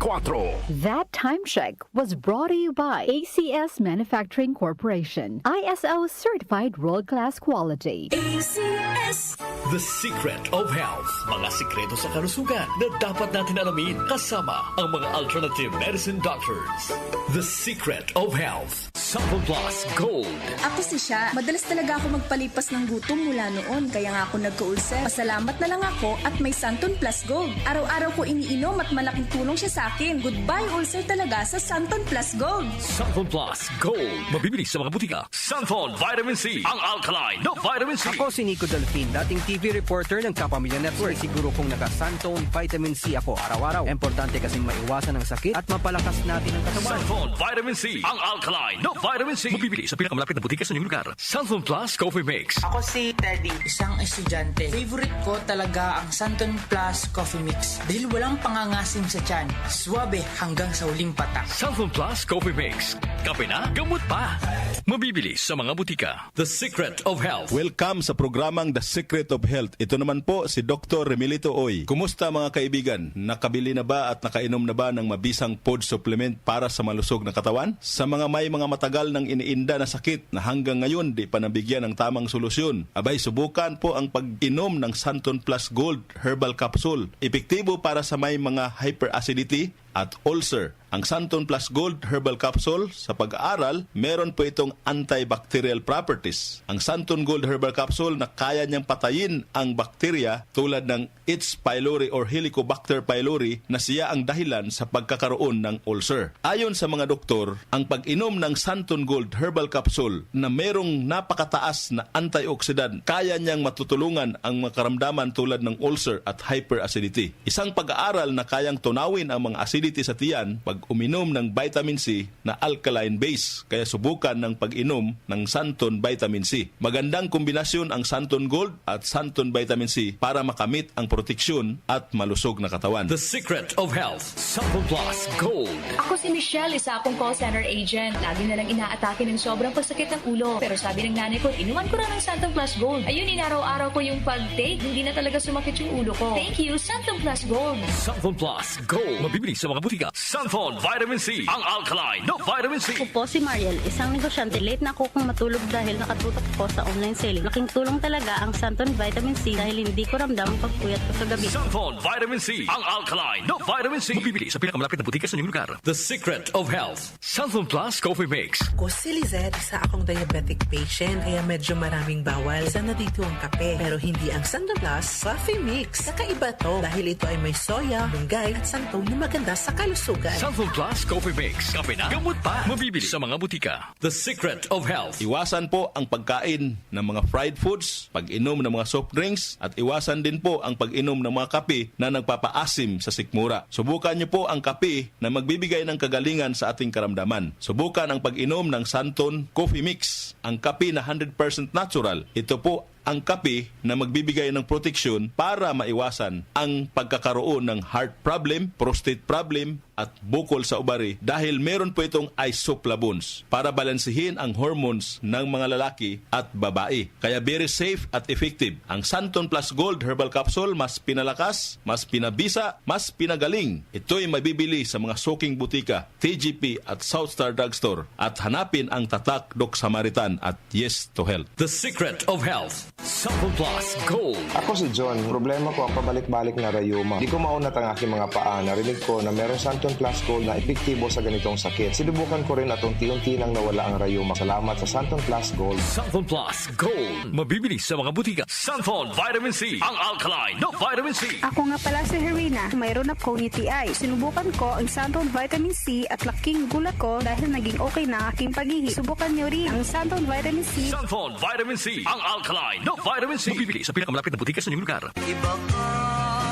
That time check was brought to you by ACS Manufacturing Corporation, ISO certified world-class quality. ACS. The Secret of Health. Mga sikreto sa kalusugan na dapat natin alamin kasama ang mga alternative medicine doctors. The Secret of Health. Santon Plus Gold. Ako si Sha. Madalas talaga ako magpalipas ng gutom mula noon, kaya nga ako nagka-ulcer. Pasalamat na lang ako at may Santon Plus Gold. Araw-araw ko iniinom at malaking tulong siya sa akin. Goodbye ulcer talaga sa Santon Plus Gold. Santon Plus Gold. Mabibili sa mga butika. Santon Vitamin C. Ang alkaline na vitamin C. Ako si Nico Delfin, dating TV reporter ng Kapamilya Network. Siguro kong naka-Santon Vitamin C ako araw-araw. Importante kasing maiwasan ang sakit at mapalakas natin ang katawan. Santon Vitamin C. Ang alkaline na vitamin C. Mabibili sa pinakamalapit na butika sa inyong lugar. Santon Plus Coffee Mix. Ako si Teddy, isang estudyante. Favorite ko talaga ang Santon Plus Coffee Mix dahil walang pangangasim sa tiyan. Suwabe hanggang sa huling patak. Santon Plus Coffee Mix. Kape na, gamot pa. Mabibili sa mga butika. The Secret of Health. Welcome sa programang The Secret of Health. Ito naman po si Dr. Remilito Oy. Kumusta mga kaibigan? Nakabili na ba at nakainom na ba ng mabisang food supplement para sa malusog na katawan? Sa mga may mga matagal ng iniinda na sakit na hanggang ngayon di pa nabigyan ng tamang solusyon, abay subukan po ang pag-inom ng Santon Plus Gold Herbal Capsule. Epektibo para sa may mga hyperacidity at ulcer. Ang Santon Plus Gold Herbal Capsule, sa pag-aaral, meron po itong antibacterial properties. Ang Santon Gold Herbal Capsule na kaya niyang patayin ang bakterya tulad ng H. pylori or Helicobacter pylori na siya ang dahilan sa pagkakaroon ng ulcer. Ayon sa mga doktor, ang pag-inom ng Santon Gold Herbal Capsule na merong napakataas na antioxidant, kaya niyang matutulungan ang mga karamdaman tulad ng ulcer at hyperacidity. Isang pag-aaral na kayang tunawin ang mga acidity sa tiyan pag uminom ng vitamin C na alkaline base, kaya subukan ng pag-inom ng Santon Vitamin C. Magandang kombinasyon ang Santon Gold at Santon Vitamin C para makamit ang proteksyon at malusog na katawan. The Secret of Health. Santon Plus Gold. Ako si Michelle, isa akong call center agent. Lagi na lang inaatake ng sobrang pagsakit ng ulo. Pero sabi ng nanay ko, inuman ko na ng Santon Plus Gold. Ayun, inaraw-araw ko yung pag-take. Hindi na talaga sumakit yung ulo ko. Thank you, Santon Plus Gold. Santon Plus Gold. Mabibili sa mga butika. Santon Vitamin C. Ang alkaline na vitamin C. Ako po si Mariel, isang negosyante. Late na ako kung matulog dahil nakatutok ko sa online selling. Laking tulong talaga ang Santon Vitamin C dahil hindi ko ramdam ang pagpuyat ko sa gabi. Santon Vitamin C. Ang alkaline na vitamin C. Mabibili sa pinakamalapit na butika sa inyong lugar. The Secret of Health. Santon Plus Coffee Mix. Ako si Lizette, isa akong diabetic patient kaya medyo maraming bawal. Isa na dito ang kape pero hindi ang Santon Plus Coffee Mix. Kakaiba to dahil ito ay may soya, lunggay at santol na maganda sa kalusugan. Santon Plus Coffee Mix. Kape na, gamot pa. Mabibili sa mga butika. The Secret of Health. Iwasan po ang pagkain ng mga fried foods, pag-inom ng mga soft drinks, at iwasan din po ang pag-inom ng mga kape na nagpapaasim sa sikmura. Subukan niyo po ang kape na magbibigay ng kagalingan sa ating karamdaman. Subukan ang pag-inom ng Santon Coffee Mix, ang kape na 100% natural. Ito po ang kape na magbibigay ng proteksyon para maiwasan ang pagkakaroon ng heart problem, prostate problem, at bukol sa ubari dahil meron po itong isoflavones para balansihin ang hormones ng mga lalaki at babae. Kaya very safe at effective. Ang Santon Plus Gold Herbal Capsule mas pinalakas, mas pinabisa, mas pinagaling. Ito'y mabibili sa mga suking butika, TGP at Southstar Drugstore at hanapin ang tatak Doc Samaritan at Yes to Health. The Secret of Health. Santon Plus Gold. Ako si John. Problema ko ang pabalik-balik na rayuma. Di ko maunat ang aking mga paa. Narinig ko na meron Santon Plus Gold na epektibo sa ganitong sakit. Sinubukan ko rin at unti-unti nang nawala ang rayuma. Salamat sa Santon Plus Gold. Santon Plus Gold. Mabibili sa mga butika. Santon Vitamin C. Ang alkaline na vitamin C. Ako nga pala si Herina. Mayroon akong UTI. Sinubukan ko ang Santon Vitamin C at laking gulat ko dahil naging okay na aking pag-ihi. Subukan niyo rin ang Santon Vitamin C. Santon Vitamin C. Ang alkaline na vitamin C. Mabibili sa pinakamalapit na butika sa inyong lugar. Iba ka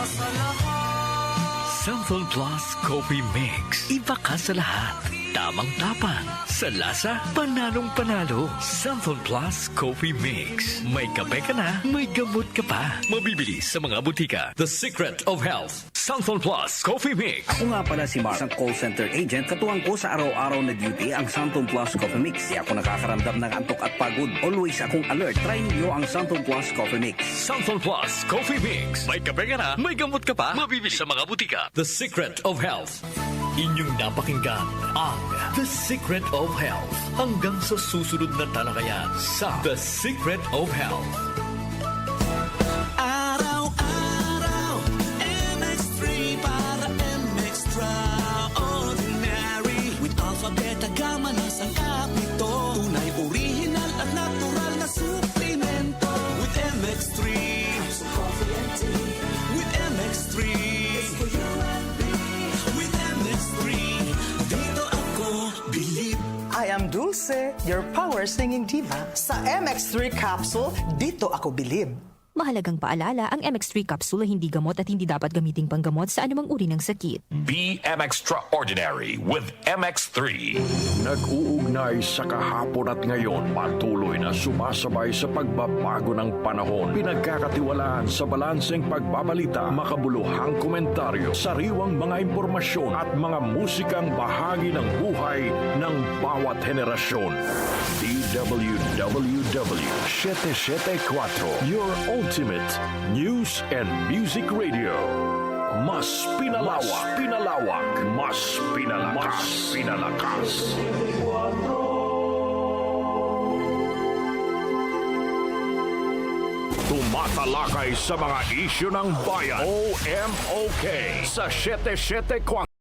sa lahat. Santon Plus Coffee Mix. Iba ka sa lahat. tamang tapang. Sa lasa, panalong-panalo. Santon Plus Coffee Mix. May kape ka na, may gamot ka pa. Mabibili sa mga butika. The Secret of Health. Santon Plus Coffee Mix. Ako nga pala si Mark, isang call center agent. Katuwang ko sa araw-araw na duty ang Santon Plus Coffee Mix. Di ako nakakaramdam ng antok at pagod. Always akong alert. Try ninyo ang Santon Plus Coffee Mix. Santon Plus Coffee Mix. May kape ka na, may gamot ka pa. Mabibili sa mga butika. The Secret of Health. Inyong napakinggan ang The Secret of Health. Hanggang sa susunod na talakayan sa The Secret of Health. Araw-araw, MX3 para MX-Traordinary. With Alpha, Beta, Gamma na sangkap nito. Tunay, original at natural na suplemento. With MX3, so coffee and tea. With MX3, it's for you and me. With MX3, dito ako bilib. I am Dulce, your power singing diva. Sa MX3 capsule, dito ako bilib. Mahalagang paalala, ang MX3 capsule ay hindi gamot at hindi dapat gamiting panggamot sa anumang uri ng sakit. Be extraordinary with MX3. Nag-uugnay sa kahapon at ngayon, patuloy na sumasabay sa pagbabago ng panahon. Pinagkakatiwalaan sa balanseng pagbabalita, makabuluhang komentaryo, sariwang mga impormasyon at mga musikang bahagi ng buhay ng bawat henerasyon. DWWW 774, your ultimate news and music radio. Mas pinalawak, mas pinalakas. Tumatalakay sa mga isyu ng bayan. OMOK sa 774.